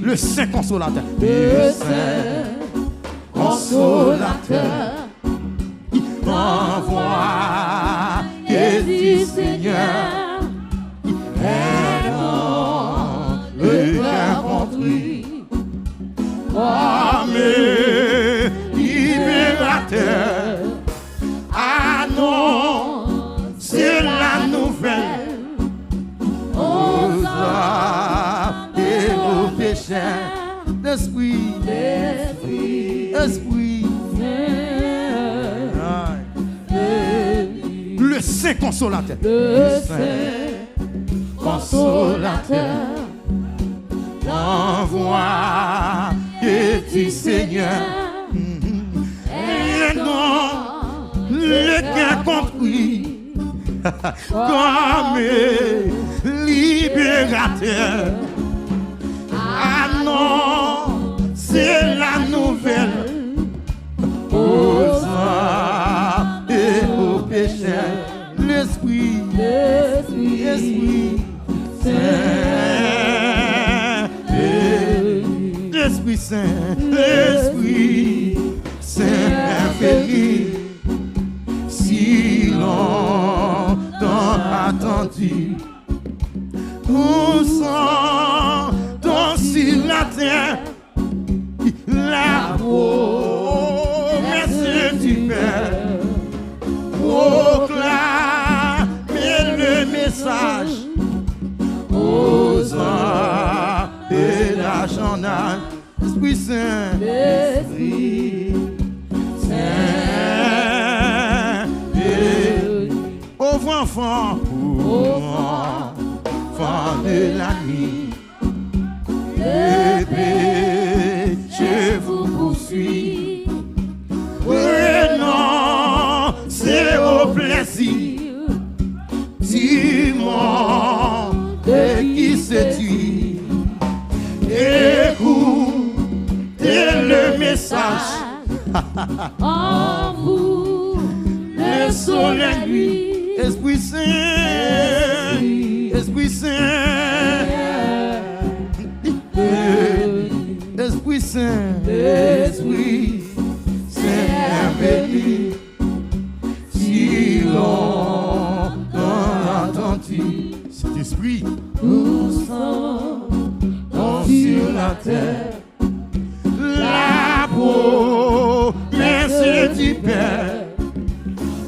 Le Saint Consolateur. Le Saint Consolateur. Envoie et dit Seigneur, aide-moi le cœur contrit, comme libérateur, annoncer la nouvelle aux hommes et aux pécheurs. L'Esprit, le Saint Consolateur. Le Saint Consolateur. Envoie et dit Seigneur, aide-moi le cœur compris, comme libérateur, annoncer la nouvelle aux hommes et aux pécheurs. L'Esprit Saint, L'Esprit Saint, l'Esprit Saint infini, si longtemps attendu, où sont dans sur la terre la promesse du Père, proclamer le message aux hommes et la journal. Esprit Saint, pauvre enfant, enfant de la nuit, le péché vous poursuit. Renoncez au plaisir du monde qui se tue. Écoutez le message. En vous, Le soleil, lui, Esprit Saint, Esprit Saint, Esprit Saint, Esprit Saint, béni, si longtemps attendu, cet esprit nous sommes sur la terre. La promesse du Père,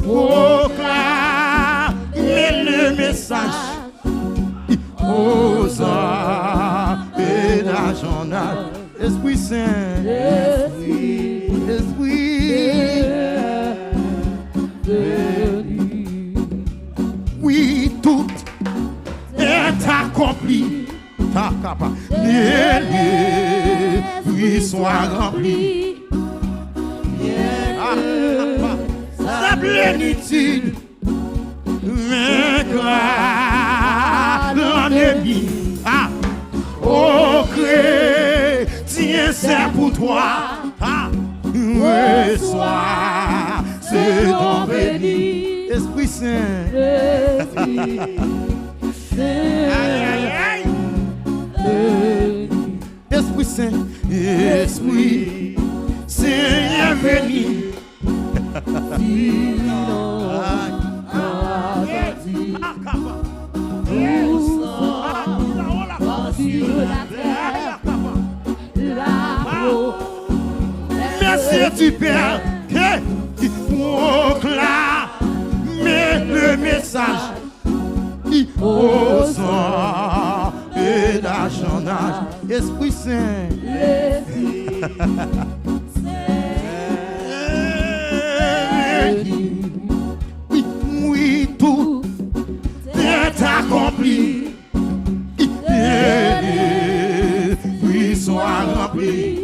proclamer le message aux hommes et la journal. Esprit Saint, oui, tout est accompli. Les fruits soient remplis. Sa plénitude vaincra l'ennemi. Oh chrétien, c'est pour toi. Reçois ce don béni. Esprit Saint, Esprit Saint, Esprit Saint, venu. Merci du Père qui proclame le message aux hommes et d'achonnage. Esprit Saint, oui, tout est accompli. Les fruits soient remplis.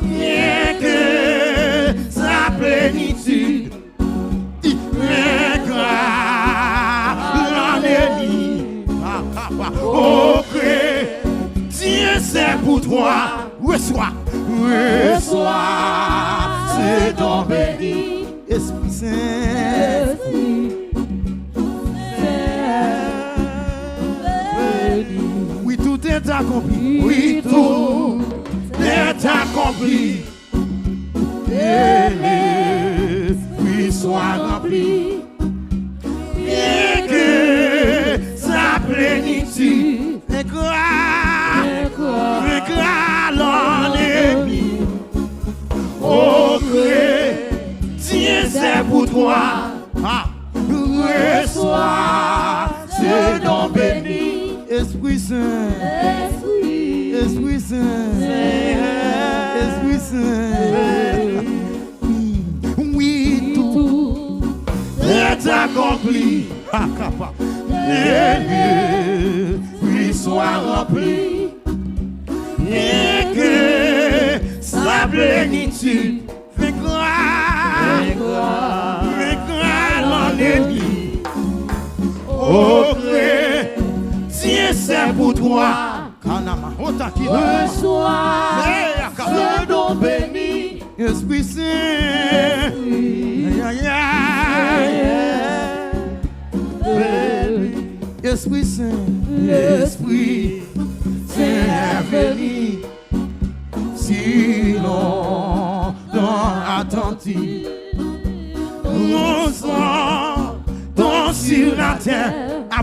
Bien que sa plénitude l'ennemi. Oh chrétien, c'est pour toi. Reçois c'est ton béni. Esprit Saint, oui, tout est accompli. Oui, tout toi. Ah. Reçois ce don béni. Esprit Saint. Esprit Saint. Esprit Saint. Oui, tout est accompli. L'esprit soit rempli. Et que sa plénitude fait gloire l'ennemi. Oh, chrétien, c'est pour toi. Reçois ce don béni. Esprit Saint. Esprit Saint. Esprit Saint venu. Si longtemps attentif. Nous sommes sur la terre. La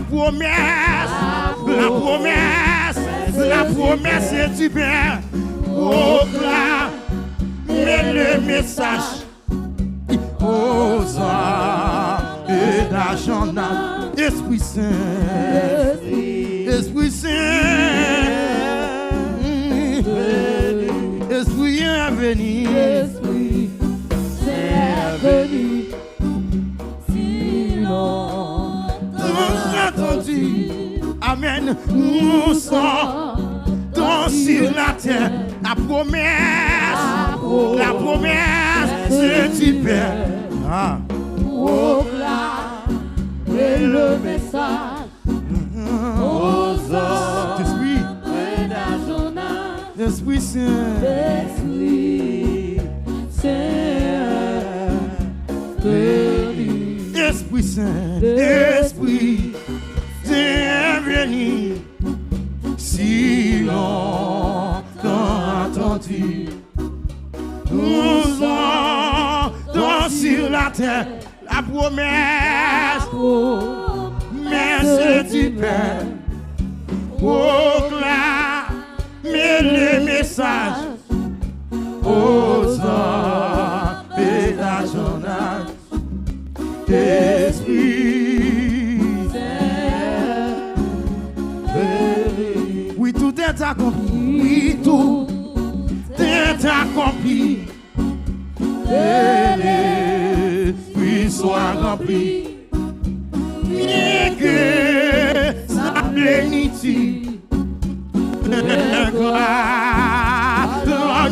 promesse est du Père. Proclamez le message aux hommes et d'argent. Esprit Saint, Esprit Saint, Esprit est venu. Esprit Saint venu. Entendu. Amen. Nous sommes sur la terre. La promesse c'est du Père. Ah. Proclamez le message aux hommes. Esprit Saint. Esprit Saint venu. Esprit Saint. Esprit Saint venu. Si longtemps attendu. Nous sommes sur la terre. La promesse du Père. Proclamez le message aux hommes et d'argent. Esprit Saint. Oui, tout est accompli. Oui, tout est accompli. L'esprit soit rempli. Et que sa plénitude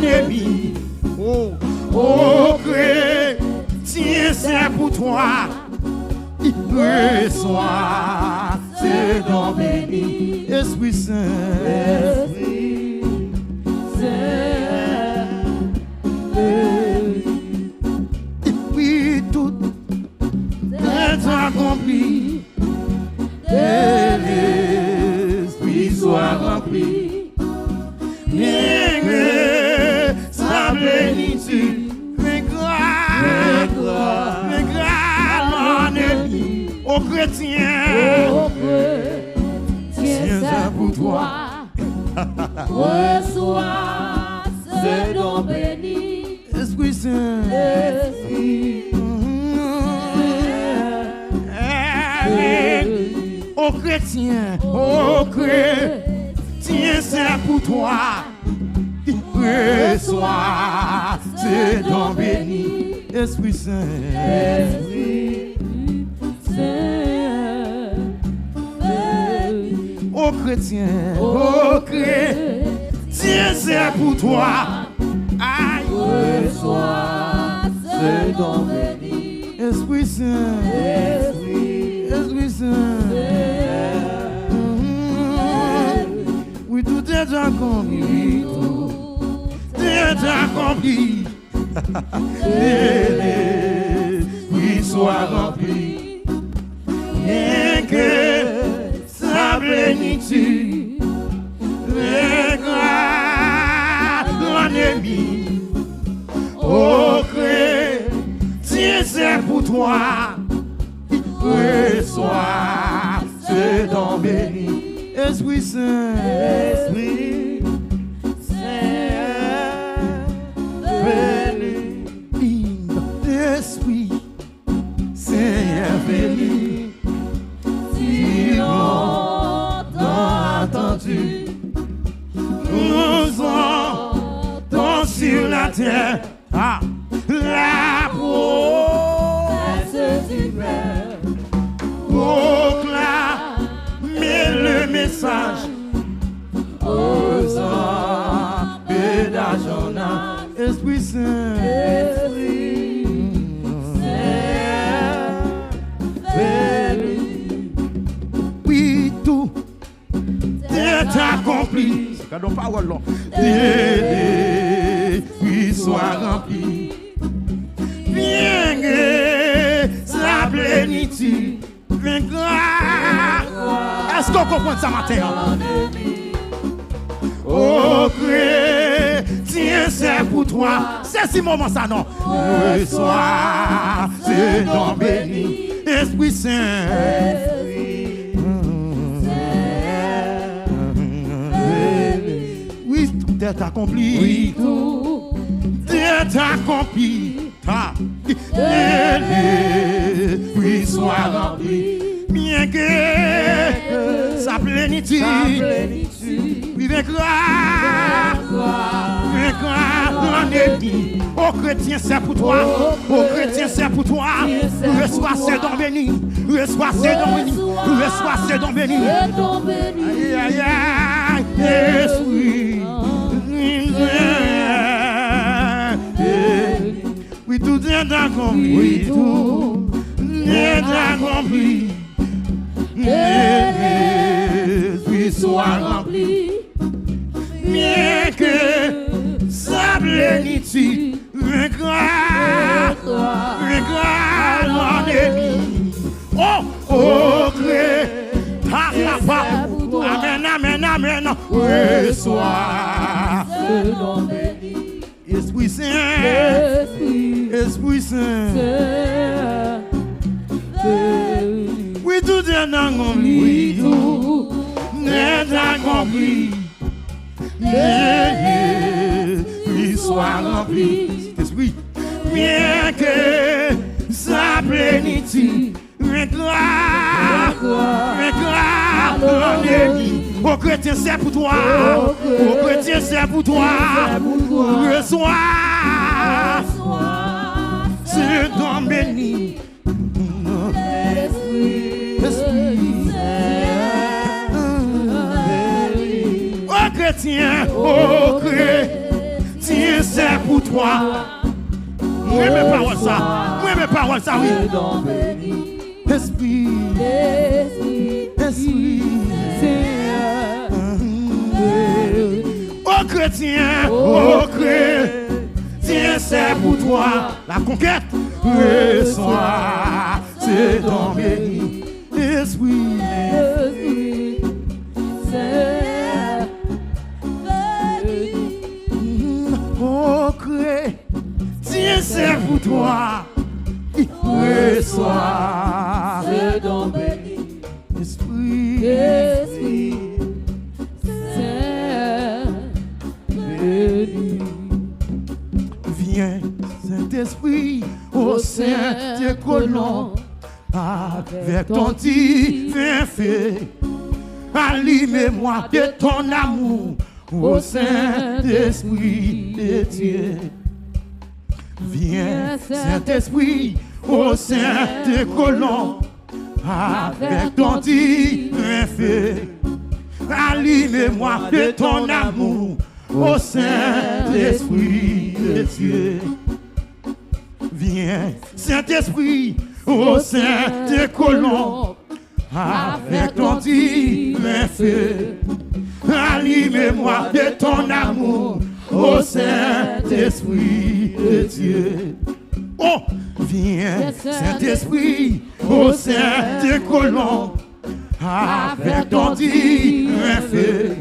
l'ennemi. Oh, chrétien, c'est pour toi. Reçois ce don béni. Esprit Saint. Esprit Saint. Oui, tout est accompli. L'esprit soit rempli. Sa plénitude fait gloire l'ennemi. Ô chrétien, c'est pour toi. Reçois ce don béni. Esprit Saint. Esprit Ô chrétien, c'est pour toi. Reçois ce don béni. Esprit Saint. Esprit Saint. Ô chrétien, c'est pour toi. Aïe. Reçois ce don béni. Esprit Saint. Esprit Saint. Oui, tout est accompli. Tout est accompli. L'esprit soit rempli. Et que sa plénitude regarde l'ennemi. Oh, chrétien, c'est pour toi. Reçois ce don béni. Esprit Saint. Esprit Saint. Esprit la terre, ah, la promesse du Père. Proclamez le message aux hommes et d'argent, Esprit Saint, Esprit Saint, venu. oui, tout est accompli. C'est cadeau parole, non? L'esprit soit rempli. Bien que sa plénitude vaincra. Est-ce qu'on comprend ça matin? Oh, chrétien, c'est pour toi. C'est ce moment, ça, non? Reçois ce don béni, Esprit Saint. Oui, tout est accompli. Oui, tout est accompli. L'esprit soit rempli. Bien que sa plénitude vaincra en ennemi. Oh chrétien, c'est pour toi. Oh chrétien, c'est pour toi. Reçois ce don béni. Reçois ce don béni. Reçois ce don béni. Aïe, aïe, aïe. Esprit. Oui, tout est accompli. Oui, tout est accompli. L'esprit soit rempli. Bien que sa plénitude vaincra l'ennemi. Oh, amen, amen, amen. Reçois ce don béni. Esprit Saint, Esprit Saint. Oui, tout est accompli. Oui, tout est accompli. L'esprit soit rempli. Esprit, bien que sa plénitude vaincra l'ennemi. Oh chrétien, c'est pour toi. Oh chrétien, c'est pour toi. Reçois ce don béni. Oh chrétien, c'est pour toi. Oui, mes paroles ça. Oui, mes paroles ça, oui. Esprit, Esprit. Oh chrétien, c'est pour toi. La conquête, reçois ce don béni. Esprit, oh chrétien, c'est pour toi. Reçois ce don béni. Esprit, viens, Saint-Esprit, au sein des colons, avec ton divin feu, allumez-moi de ton amour, au Saint-Esprit de Dieu. Viens, Saint-Esprit, au sein des colons, avec ton divin feu, allumez-moi de ton amour, au Saint-Esprit de Dieu. Viens, Saint-Esprit, au sein des colons, avec ton divin feu, allumez-moi de ton amour, au Saint-Esprit de Dieu. Oh, viens, Saint-Esprit, au sein des colons, avec ton divin feu,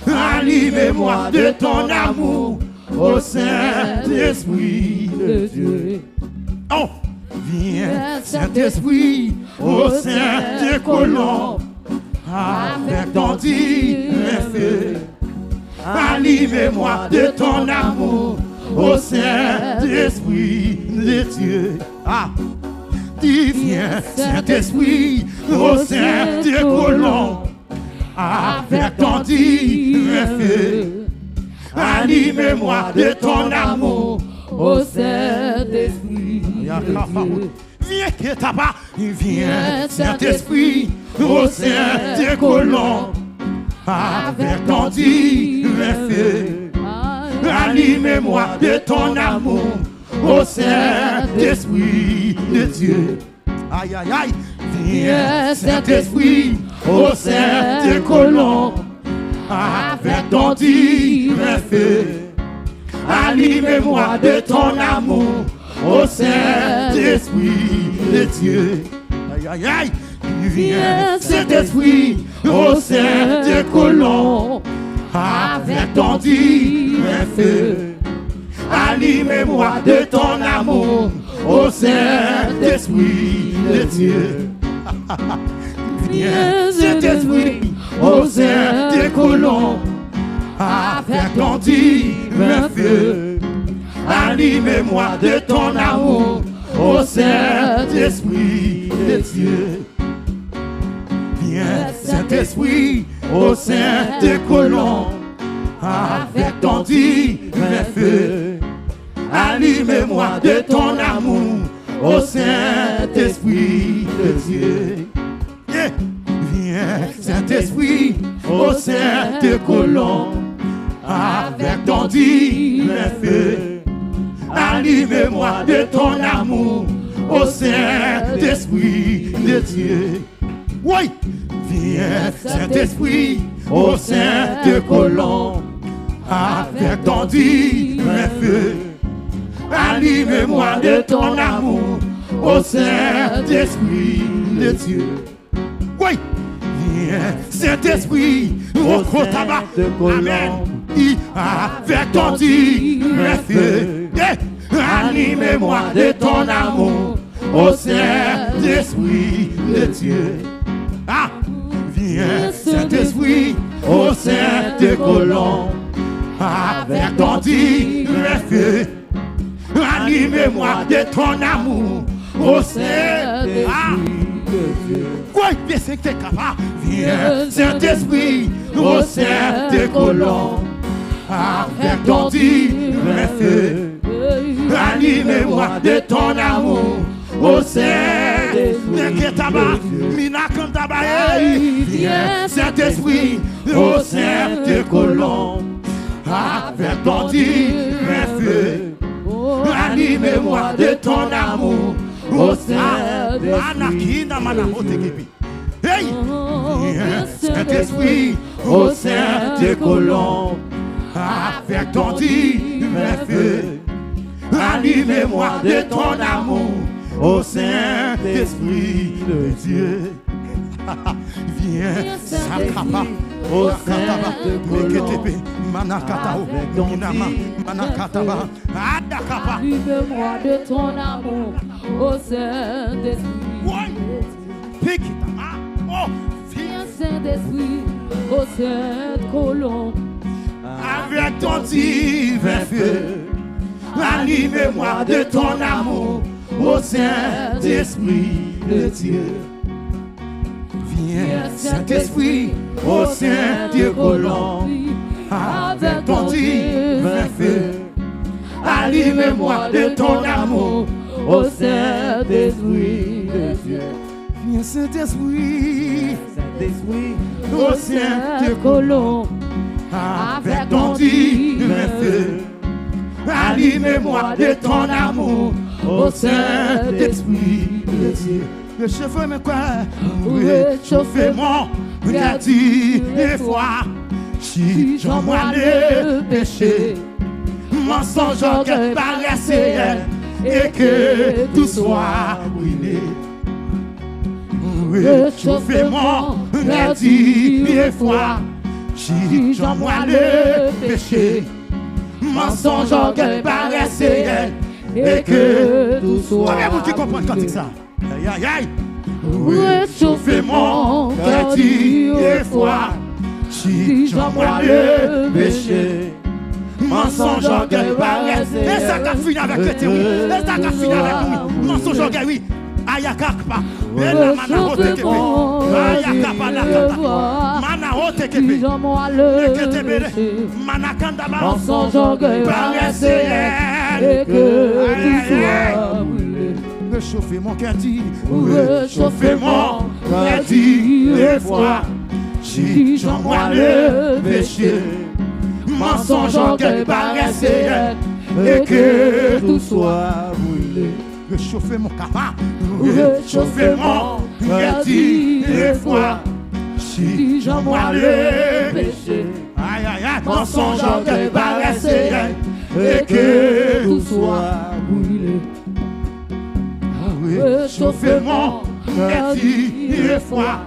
allumez-moi de ton amour, au Saint-Esprit de Dieu. Oh, viens, Saint-Esprit, au sein des colons, avec ton divin feu, allumez-moi de ton amour, au Saint-Esprit de Dieu. Ah, viens, Saint-Esprit, au sein des colons, avec ton divin feu, Anime-moi de ton amour. Ô Saint-Esprit de Dieu. Viens que t'as pas, viens Saint-Esprit, au sein des colons, avec ton divin feu. Anime-moi de ton amour, au Saint-Esprit de Dieu. Aïe aïe aïe, viens Saint-Esprit, au sein des colons, avec ton divin feu. Anime-moi de ton amour, ô Saint-Esprit de Dieu. Aïe aïe aïe, viens Saint-Esprit, ô sein des colons, avec ton divin feu. Anime-moi de ton amour, ô Saint-Esprit de Dieu. Viens Saint-Esprit, ô sein des colons, avec ton divin feu. Anime-moi de ton amour, ô Saint-Esprit de Dieu. Viens Saint-Esprit, ô sein des colons, avec ton divin feu. Anime-moi de ton amour, ô Saint-Esprit de Dieu. Yeah. Viens Saint-Esprit, ô sein des colons, avec ton divin feu. Anime-moi de ton amour, ô Saint-Esprit de Dieu. Oui, viens Saint-Esprit, ô sein des colons, avec ton divin feu. Anime-moi de ton amour, ô Saint-Esprit de Dieu. Oui, viens Saint-Esprit, ô Kotaba, amen. Avec ton divin feu, anime-moi de ton amour, ô Saint-Esprit de Dieu. Ah, viens Saint-Esprit, ô sein des colons, avec ton divin feu. Anime-moi de ton amour, ô Saint-Esprit de Dieu. Quoi, c'est que t'es capable? Viens Saint-Esprit, ô sein des colons, avec ton divin feu. Anime-moi de ton amour, ô Saint-Esprit. Viens Saint-Esprit, ô sein des colons, avec ton divin feu. Anime-moi de ton amour, ô Saint-Esprit. Hey! Viens Saint-Esprit, ô sein des colons, avec ton divin feu. Anime-moi de ton amour, ô Saint-Esprit de Dieu. Viens, Sakapa, ô Saint-Esprit, Manakatao, Minama, Manakataba, Adakapa. Anime-moi de ton amour, ô Saint-Esprit. Pique, oh, Viens Saint-Esprit, ô Saint-Colomb, avec ton divin feu. Anime-moi de ton amour, ô Saint-Esprit de Dieu. Viens, Saint-Esprit, ô Saint-Colomb, avec ton divin feu. Anime-moi de ton amour, ô Saint-Esprit de Dieu. Viens, Saint-Esprit, ô Saint-Colomb, avec ton divin feu. Anime-moi de ton amour, ô Saint-Esprit de Dieu. Réchauffe-moi quoi? Réchauffe-moi, regarde-y des fois. Si j'envoie le péché, mensonge, orgueil, paresse et que tout soit brûlé. Réchauffe-moi, regarde-y des fois. Si j'envoie le péché, mensonge, orgueil, paresse et que tout soit. Combien qui comprend quand c'est ça? Aïe aïe aïe. Réchauffe-moi, regarde-y des fois. Si j'envoie le péché, mensonge, orgueil, paresse. Et ça qu'a fini avec le terroir. Et ça qu'a fini avec nous. Mensonge, orgueil, oui. ayakakpa bela mana otekepe ayakapa nakata mana otekepe neketebele manakanda ba mensonge orgueil paresse et que tout soit brûlé. Réchauffer mon cœur dit, réchauffer mon cœur dit des fois. Si j'en vois le péché, mensonge, orgueil, paresse et que tout soit brûlé. Réchauffer mon cœur, réchauffer mon cœur dit des fois. Si j'en vois le péché, aïe aïe aïe, mensonge, orgueil, paresse et que tout soit brûlé. Réchauffer mon cœur des fois.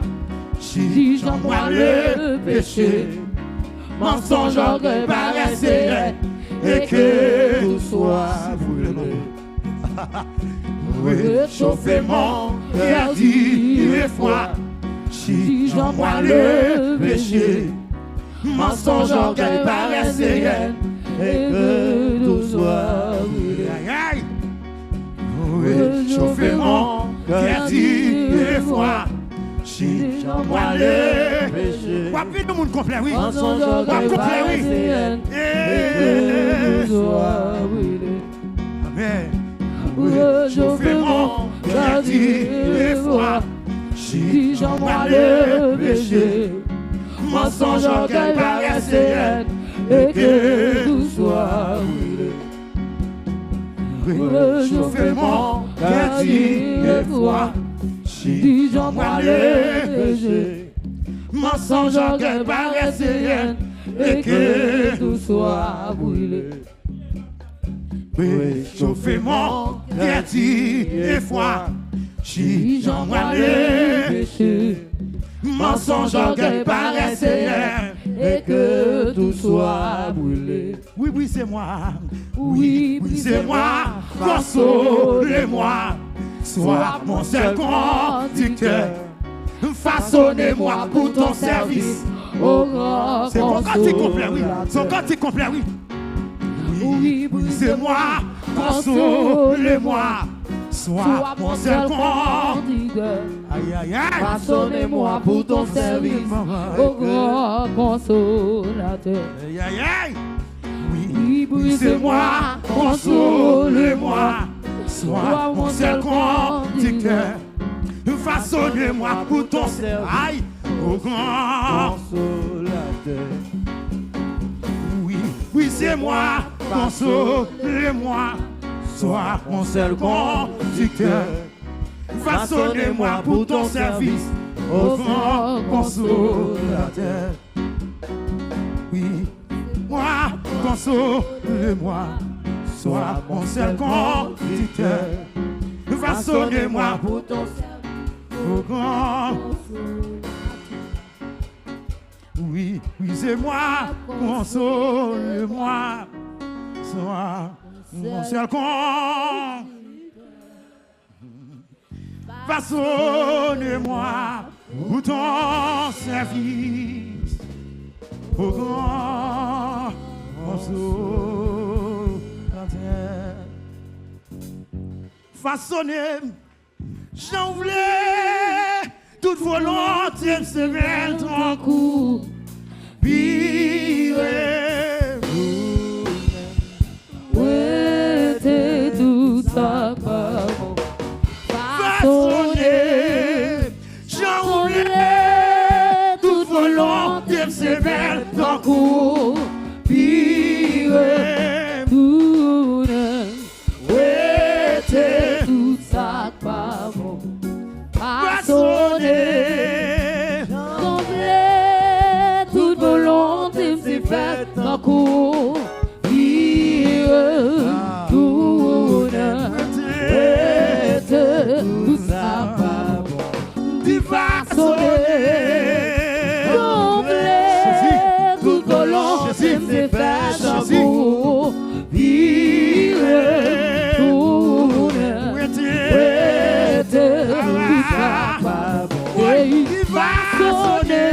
Si j'en vois le péché, mensonge, orgueil, paresse et que tout soit brûlé. Réchauffer mon cœur des fois. Si j'en vois le péché, mensonge, orgueil, paresse et que tout soit brûlé. Réchauffer mon cœur des fois. Si j'en vois le péché. Wapit tout le monde complet, oui. Mensonge, orgueil, paresse et que tout soit brûlé. Amen. Réchauffer mon cœur des fois. Si j'en vois le péché, mensonge, orgueil, paresse et que tout soit brûlé. Réchauffer mon cœur des fois. Si j'en vois le péché, mensonge, orgueil, paresse et que tout soit brûlé. Réchauffer mon cœur des fois. Si j'en vois le péché, mensonge, orgueil, paresse et que tout soit brûlé. Oui, oui, c'est moi. Oui, oui, c'est moi. Consolez-moi. Sois mon seul conducteur. Façonnez-moi pour ton service. Au grand C'est mon cantique complet, oui. Son cantique complet, oui. Oui, oui, c'est moi. Consolez-moi. Sois mon seul conducteur. Aïe, aïe, aïe. Façonnez-moi pour ton service, au grand consolateur. Aïe, aïe, aïe. Oui, oui, c'est moi. Consolez-moi. Sois mon seul conducteur. Façonnez-moi pour ton service. Aïe, au grand consolateur. Oui, oui, c'est moi. Consolez-moi. Sois mon seul conducteur. Façonnez-moi pour ton service, au grand consolateur. Oui, moi, consolez-moi. Sois mon seul conducteur. Façonnez-moi pour ton service, au grand consolateur. Oui, oui, c'est moi, consolez-moi. Sois mon seul con. Façonnez-moi pour ton service, au grand consolateur. Façonnez, j'en voulais toute volonté se mettre en coup. Pire. T'es tout ça parole. Façonner, j'en voulais toute volonté me sévère dans le cou. Pire, Tout ouais, t'es tout ça parole. façonner, Semblait toute volonté me s'est faite dans le cou. Tout ça pas bon. d'y façonner. Toute volonté me s'est faite dans le cou. Pire, Tout ça pas bon. d'y façonner.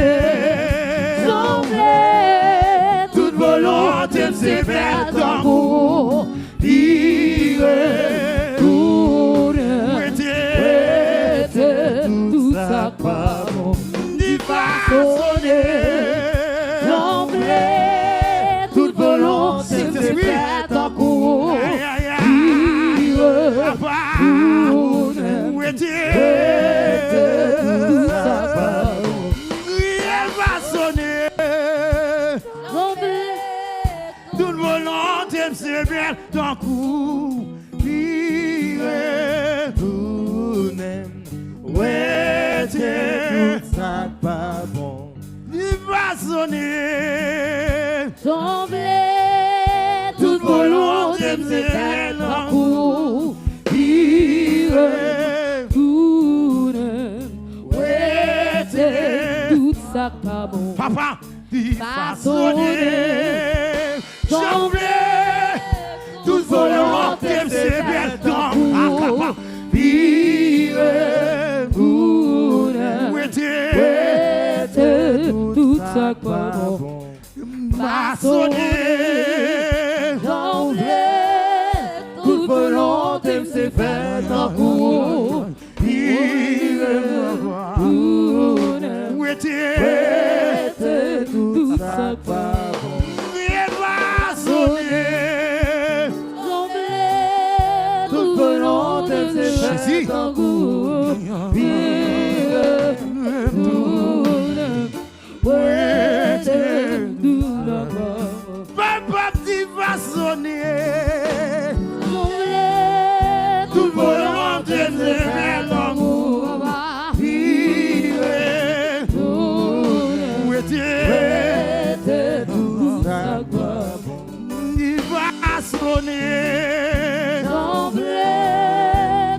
Toute volonté me s'est faite dans le cou. Pire, Tout ouais, volonté c'est bien ton coup. Pire, tout n'aime. Ouais, c'est tout ça pas bon. il va sonner. Semblait toute volonté c'est bien ton coup. Pire, Tout n'aime. Ouais, c'est tout ça pas bon. papa, il va sonner. Semblait toute volonté c'est bien ton coup. Pire, tout ça pas bon. va sonner. Toute volonté c'est fait en cours. Tout ça pas bon. Il va sonner. Toute volonté c'est fait en cours. Papa, tu vas sonner. Toute volonté c'est fait en cours. Tout ça pas bon. Il va sonner.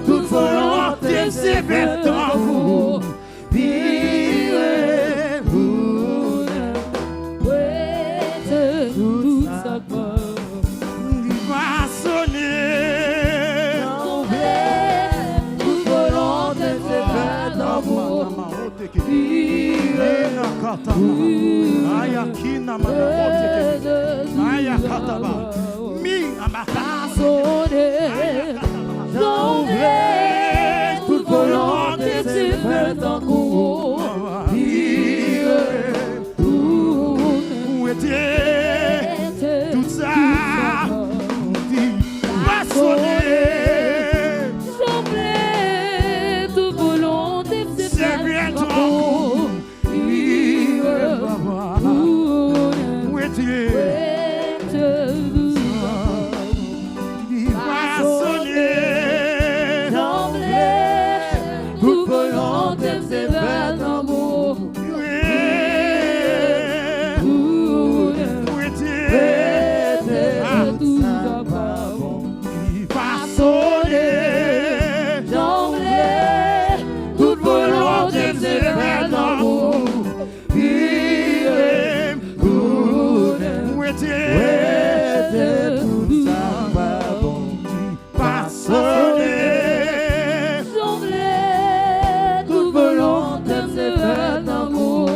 Toute volonté c'est fait en cours. Tout ça pas bon. Il va sonner. Toute volonté c'est fait en cours. Mi amaka. Toute volonté c'est fait en cours. Où était tout ça? Il va sonner. Toute volonté C'est bien ton où était? Il va sonner. Toute volonté c'est fait en cours. Où était? Tout ça pas bon. Il va sonner. Toute volonté c'est fait en cours. Où était? Tout ça pas bon. Pas sonner. Toute volonté c'est fait en cours.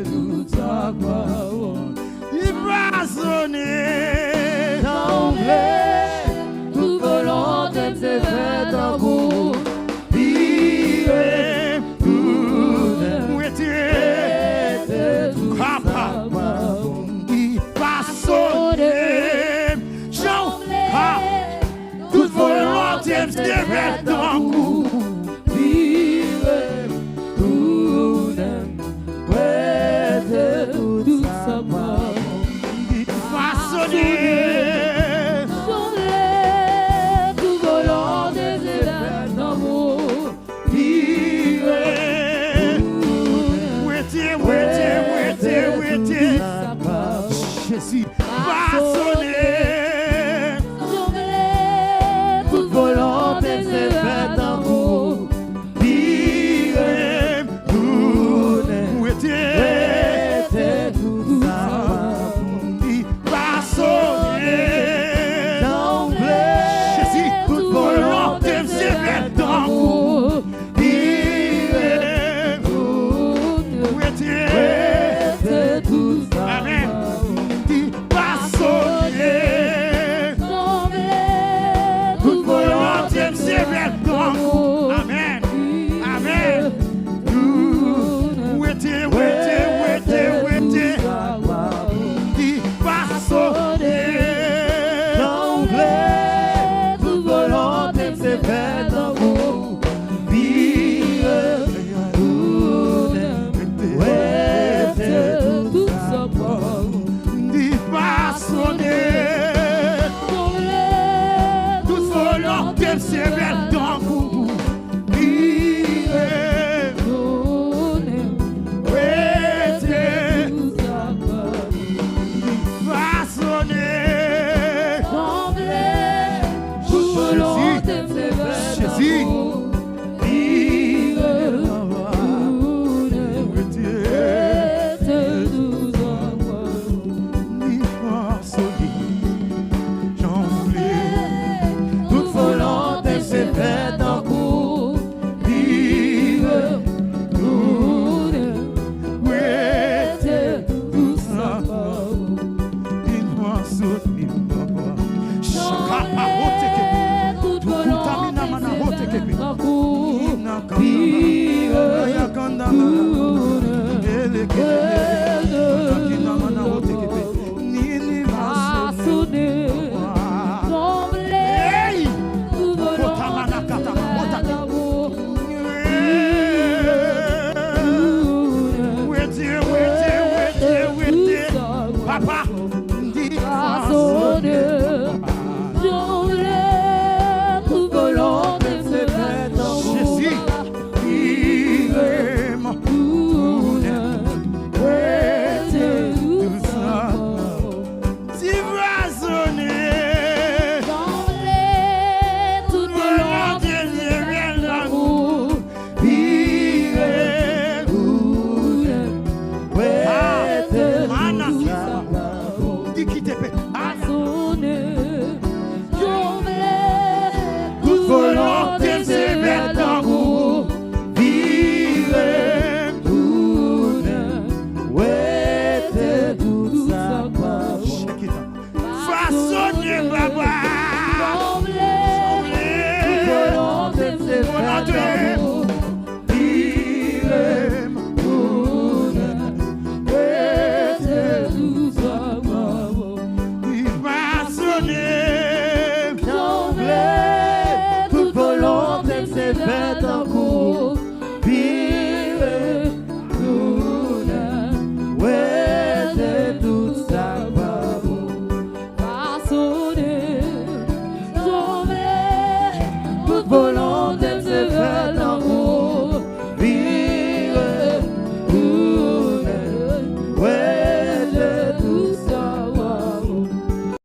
Tout ça pas bon. Il va sonner. Toute volonté c'est fait en cours. Où était? Papa, il va sonner. Jean, toute volonté c'est fait en coup. Tout ça pas bon. Il va sonner. Toute volonté c'est fait en cours. Où était? Jésus va sonner. Toute volonté c'est fait en cours. Où était? Tout ça Il va sonner. Jésus, toute volonté c'est fait en coup. Où était? tout ça Amen. Il va défaite